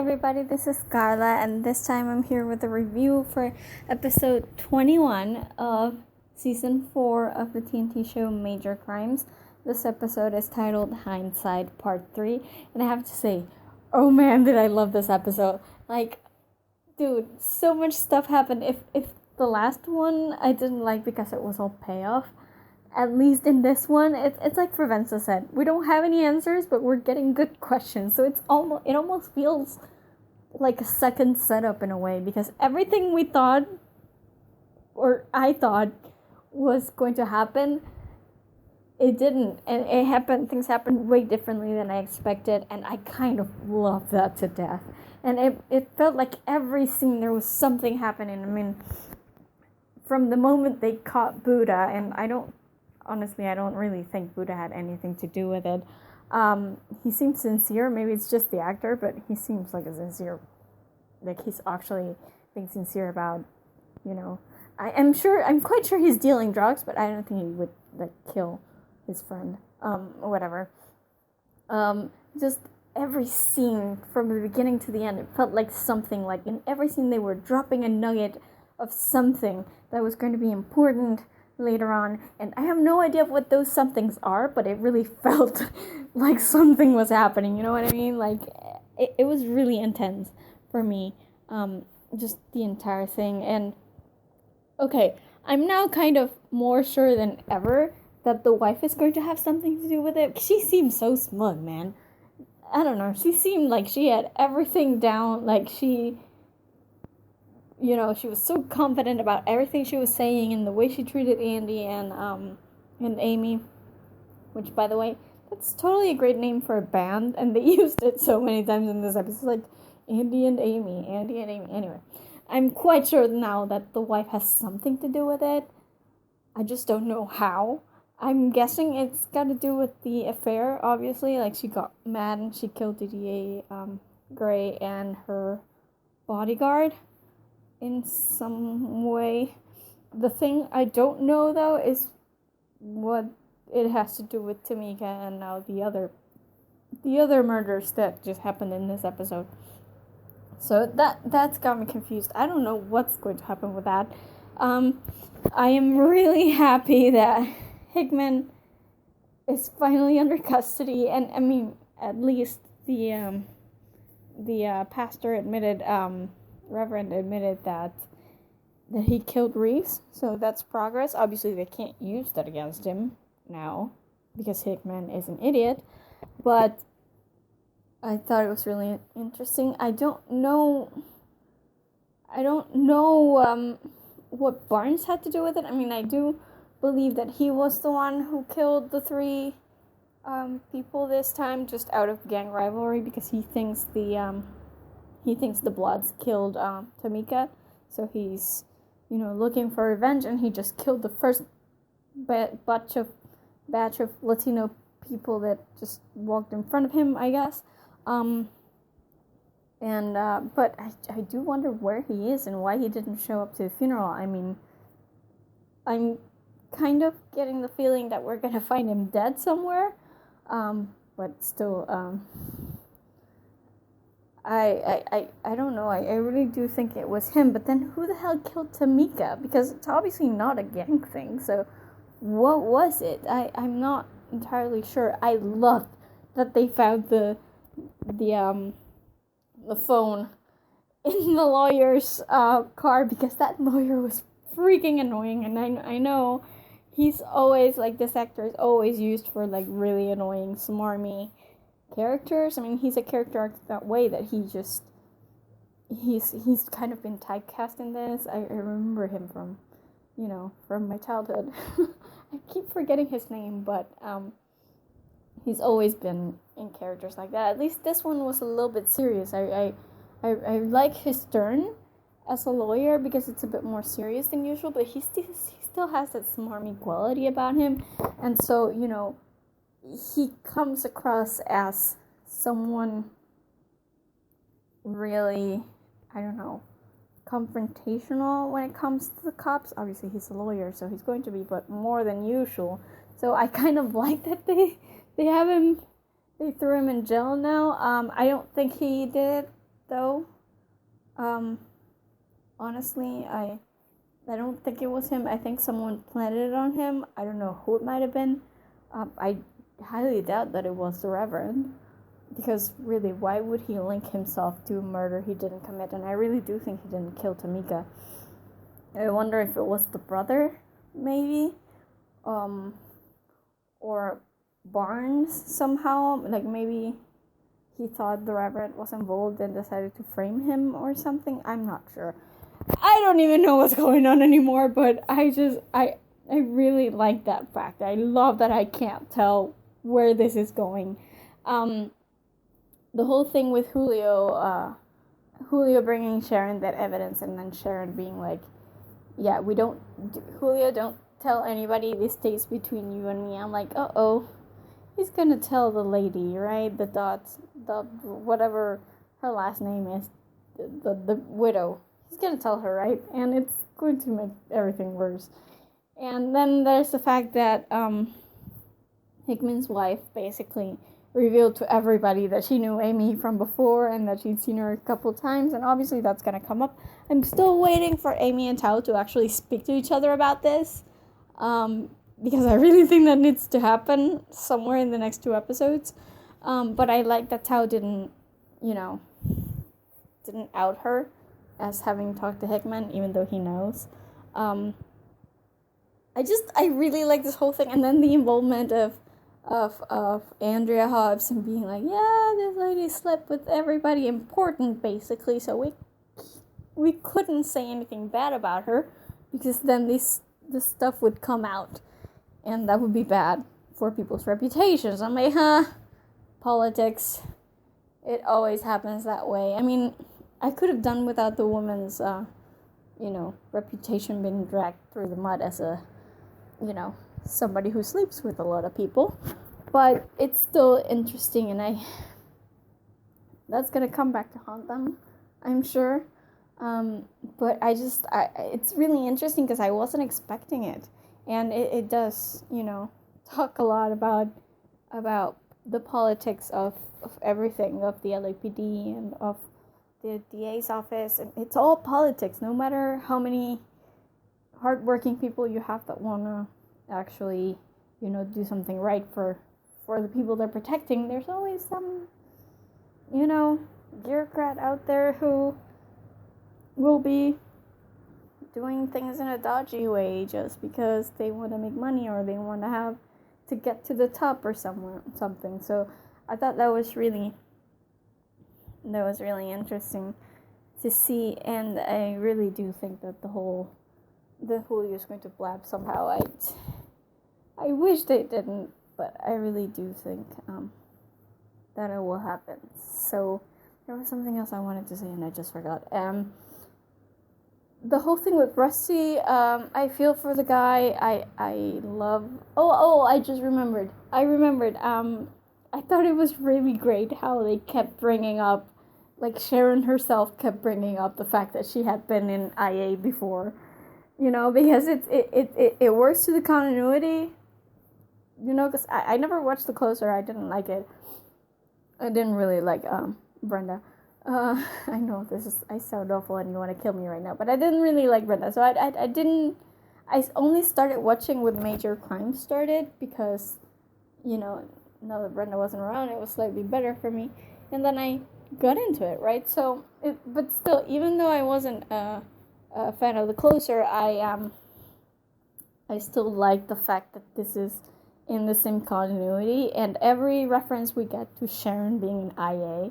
everybody, this is Carla, and this time I'm here with a review for episode 21 of season 4 of the TNT show Major Crimes. This episode is titled Hindsight Part 3, and I have to say, oh man, did I love this episode. Like, dude, so much stuff happened. If the last one I didn't like because it was all payoff, at least in this one, it's like Provenza said, we don't have any answers, but we're getting good questions. So it almost feels like a second setup in a way, because everything we thought, or I thought, was going to happen, it didn't, and things happened way differently than I expected, and I kind of love that to death. And it felt like every scene there was something happening. I mean, from the moment they caught Buddha, and I don't really think Buddha had anything to do with it. He seems sincere. Maybe it's just the actor, but he seems like he's actually being sincere about, I'm quite sure he's dealing drugs, but I don't think he would, kill his friend, or whatever. Just every scene from the beginning to the end, it felt like something, like in every scene they were dropping a nugget of something that was going to be important later on, and I have no idea what those somethings are, but it really felt like something was happening, you know what I mean? Like, it was really intense for me, just the entire thing. And okay, I'm now kind of more sure than ever that the wife is going to have something to do with it. She seemed so smug, man. I don't know, she seemed like she had everything down, like she was so confident about everything she was saying and the way she treated Andy and Amy, which, by the way, that's totally a great name for a band, and they used it so many times in this episode, like Andy and Amy. Anyway, I'm quite sure now that the wife has something to do with it. I just don't know how. I'm guessing it's got to do with the affair, obviously. Like, she got mad and she killed Didier Gray and her bodyguard in some way. The thing I don't know, though, is what it has to do with Tamika and now the other murders that just happened in this episode. So that's got me confused. I don't know what's going to happen with that. I am really happy that Hickman is finally under custody, and I mean, at least the pastor admitted, Reverend admitted that he killed Reese, so that's progress. Obviously, they can't use that against him now because Hickman is an idiot, but I thought it was really interesting. I don't know what Barnes had to do with it. I mean, I do believe that he was the one who killed the 3 people this time, just out of gang rivalry, because he thinks the Bloods killed Tamika, so he's looking for revenge, and he just killed the first batch of Latino people that just walked in front of him, I guess. But I do wonder where he is and why he didn't show up to the funeral. I mean, I'm kind of getting the feeling that we're gonna find him dead somewhere, but still, I don't know. I really do think it was him. But then who the hell killed Tamika? Because it's obviously not a gang thing. So what was it? I'm not entirely sure. I loved that they found the phone in the lawyer's car, because that lawyer was freaking annoying. And I know he's always, like, this actor is always used for, like, really annoying, smarmy characters. I mean, he's a character arc that way, that he's kind of been typecast in this. I remember him from my childhood. I keep forgetting his name, but he's always been in characters like that. At least this one was a little bit serious. I like his turn as a lawyer, because it's a bit more serious than usual, but he still has that smarmy quality about him, and so he comes across as someone really, I don't know, confrontational when it comes to the cops. Obviously, he's a lawyer, so he's going to be, but more than usual. So I kind of like that they have him, they threw him in jail now. I don't think he did it though. Um, honestly, I don't think it was him. I think someone planted it on him. I don't know who it might have been. I highly doubt that it was the Reverend. Because really, why would he link himself to a murder he didn't commit? And I really do think he didn't kill Tamika. I wonder if it was the brother, maybe, or Barnes somehow. Like maybe he thought the Reverend was involved and decided to frame him or something. I'm not sure. I don't even know what's going on anymore. But I really like that fact. I love that I can't tell where this is going. The whole thing with Julio bringing Sharon that evidence, and then Sharon being like, yeah, Julio, don't tell anybody, this stays between you and me. I'm like, he's gonna tell the lady, right? The whatever her last name is, the widow. He's gonna tell her, right? And it's going to make everything worse. And then there's the fact that Hickman's wife basically revealed to everybody that she knew Amy from before and that she'd seen her a couple times, and obviously that's going to come up. I'm still waiting for Amy and Tao to actually speak to each other about this, because I really think that needs to happen somewhere in the next 2 episodes. But I like that Tao didn't out her as having talked to Hickman, even though he knows. I really like this whole thing, and then the involvement of Andrea Hobbs and being like, yeah, this lady slept with everybody important, basically, so we couldn't say anything bad about her, because then this stuff would come out, and that would be bad for people's reputations. I'm like, politics, it always happens that way. I mean, I could have done without the woman's, reputation being dragged through the mud as a, somebody who sleeps with a lot of people, but it's still interesting, and that's gonna come back to haunt them, I'm sure. But it's really interesting because I wasn't expecting it, and it does, talk a lot about the politics of everything, of the LAPD and of the DA's office, and it's all politics. No matter how many hardworking people you have that wanna actually, do something right for the people they're protecting, there's always some, bureaucrat out there who will be doing things in a dodgy way just because they want to make money or they want to get to the top or something. So I thought that was really interesting to see, and I really do think that the Julio is going to blab somehow. I wish they didn't, but I really do think that it will happen. So there was something else I wanted to say and I just forgot. The whole thing with Rusty, I feel for the guy. I love. I just remembered. I thought it was really great how they kept bringing up, like Sharon herself kept bringing up the fact that she had been in IA before. Because it works to the continuity, because I never watched The Closer. I didn't like it. I didn't really like Brenda. I know I sound awful and you want to kill me right now, but I didn't really like Brenda, so I only started watching when Major Crimes started, because, now that Brenda wasn't around, it was slightly better for me, and then I got into it, right? So, but still, even though I wasn't a fan of The Closer, I still like the fact that this is in the same continuity, and every reference we get to Sharon being in IA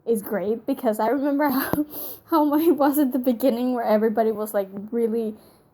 is great, because I remember how it was at the beginning, where everybody was like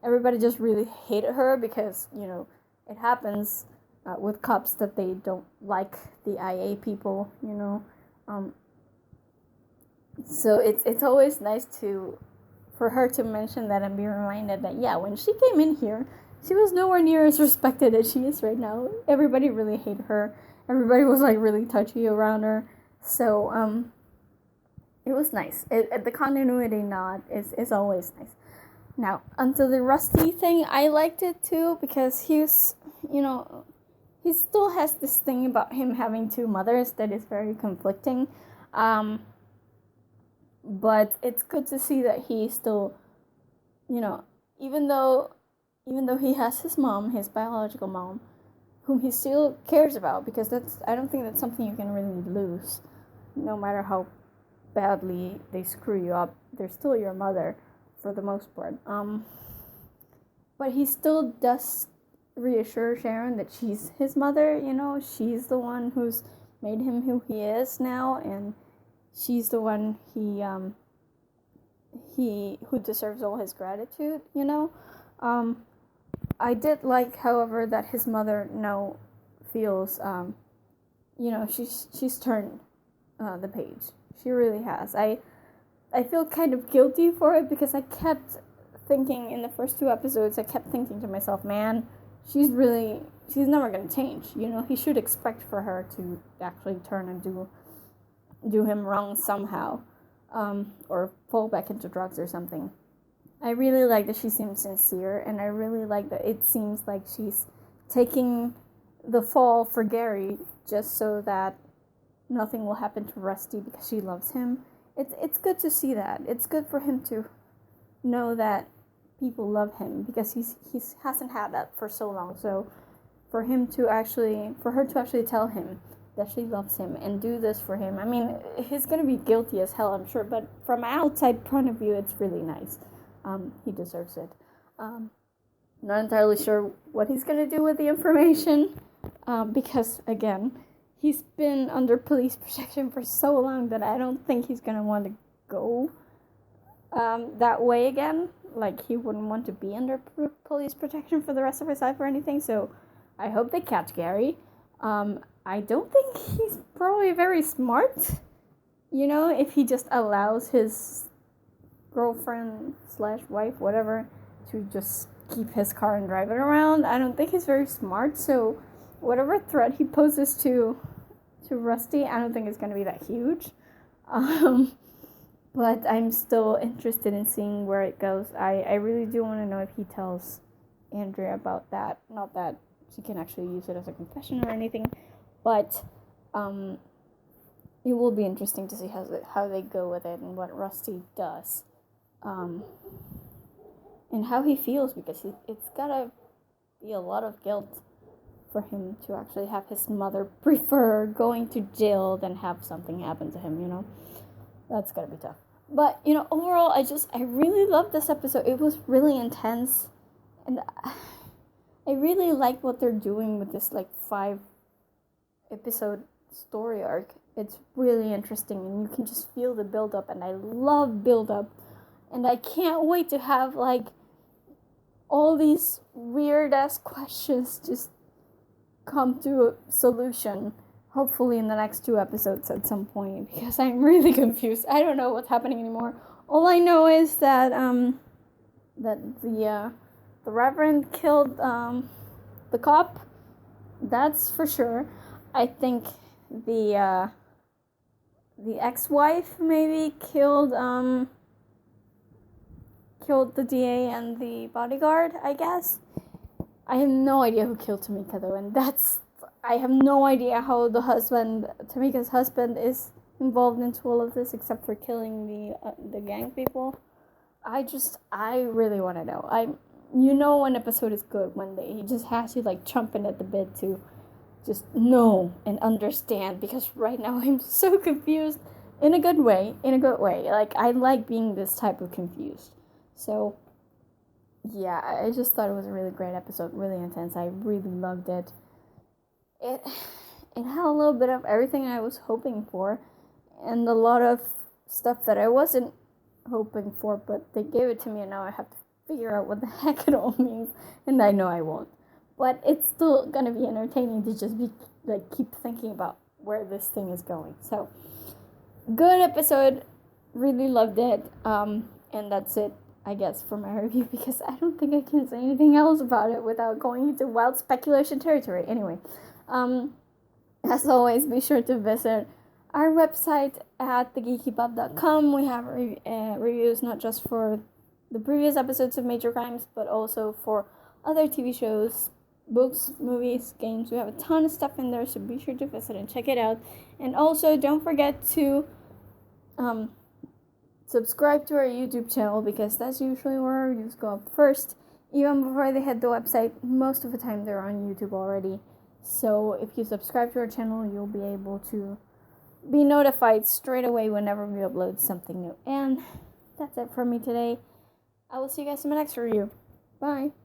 everybody just really hated her, because, it happens with cops that they don't like the IA people, so it's always nice for her to mention that and be reminded that, yeah, when she came in here, she was nowhere near as respected as she is right now. Everybody really hated her. Everybody was like really touchy around her. So, it was nice. The continuity nod is always nice. Now, onto the Rusty thing, I liked it too, because he's, he still has this thing about him having 2 mothers that is very conflicting. But it's good to see that he still, even though he has his mom, his biological mom, whom he still cares about, because I don't think that's something you can really lose, no matter how badly they screw you up. They're still your mother for the most part. But he still does reassure Sharon that she's his mother. She's the one who's made him who he is now, and she's the one who deserves all his gratitude. I did like, however, that his mother now feels, she's turned the page. She really has. I feel kind of guilty for it, because I kept thinking in the first 2 episodes, I kept thinking to myself, man, she's never going to change. He should expect for her to actually turn and do him wrong somehow, or fall back into drugs or something. I really like that she seems sincere, and I really like that it seems like she's taking the fall for Gary just so that nothing will happen to Rusty, because she loves him. It's good to see that. It's good for him to know that people love him, because he hasn't had that for so long. So for her to actually tell him that she loves him and do this for him. I mean, he's gonna be guilty as hell, I'm sure, but from an outside point of view, it's really nice. He deserves it. Not entirely sure what he's gonna do with the information, because again, he's been under police protection for so long that I don't think he's gonna want to go that way again. Like, he wouldn't want to be under police protection for the rest of his life or anything. So I hope they catch Gary. I don't think he's probably very smart. If he just allows his girlfriend/wife, whatever, to just keep his car and drive it around. I don't think he's very smart. So whatever threat he poses to Rusty, I don't think it's going to be that huge. But I'm still interested in seeing where it goes. I really do want to know if he tells Andrea about that. Not that she can actually use it as a confession or anything, but it will be interesting to see how they go with it and what Rusty does, and how he feels, because it's gotta be a lot of guilt for him to actually have his mother prefer going to jail than have something happen to him. That's gotta be tough. But, overall, I really loved this episode. It was really intense, and I really like what they're doing with this, 5-episode story arc. It's really interesting, and you can just feel the build-up, and I love build-up, and I can't wait to have, all these weird-ass questions just come to a solution, hopefully in the next 2 episodes at some point, because I'm really confused. I don't know what's happening anymore. All I know is that that the Reverend killed the cop. That's for sure. I think the ex-wife maybe killed the DA and the bodyguard, I guess. I have no idea who killed Tamika, though, and I have no idea how Tamika's husband, is involved into all of this, except for killing the gang people. I really want to know. An episode is good when he just has you chomping at the bit to just know and understand, because right now I'm so confused in a good way. I like being this type of confused. So yeah, I just thought it was a really great episode, really intense. I really loved it. It had a little bit of everything I was hoping for, and a lot of stuff that I wasn't hoping for, but they gave it to me, and now I have to figure out what the heck it all means, and I know I won't. But it's still gonna be entertaining to just be keep thinking about where this thing is going. So, good episode, really loved it, and that's it, I guess, for my review, because I don't think I can say anything else about it without going into wild speculation territory. Anyway, as always, be sure to visit our website at thegeekypub.com. We have reviews not just for the previous episodes of Major Crimes, but also for other TV shows, books, movies, games. We have a ton of stuff in there, so be sure to visit and check it out. And also, don't forget to subscribe to our YouTube channel because that's usually where our reviews go up first. Even before they hit the website, most of the time they're on YouTube already. So if you subscribe to our channel, you'll be able to be notified straight away whenever we upload something new. And that's it for me today. I will see you guys in my next review. Bye.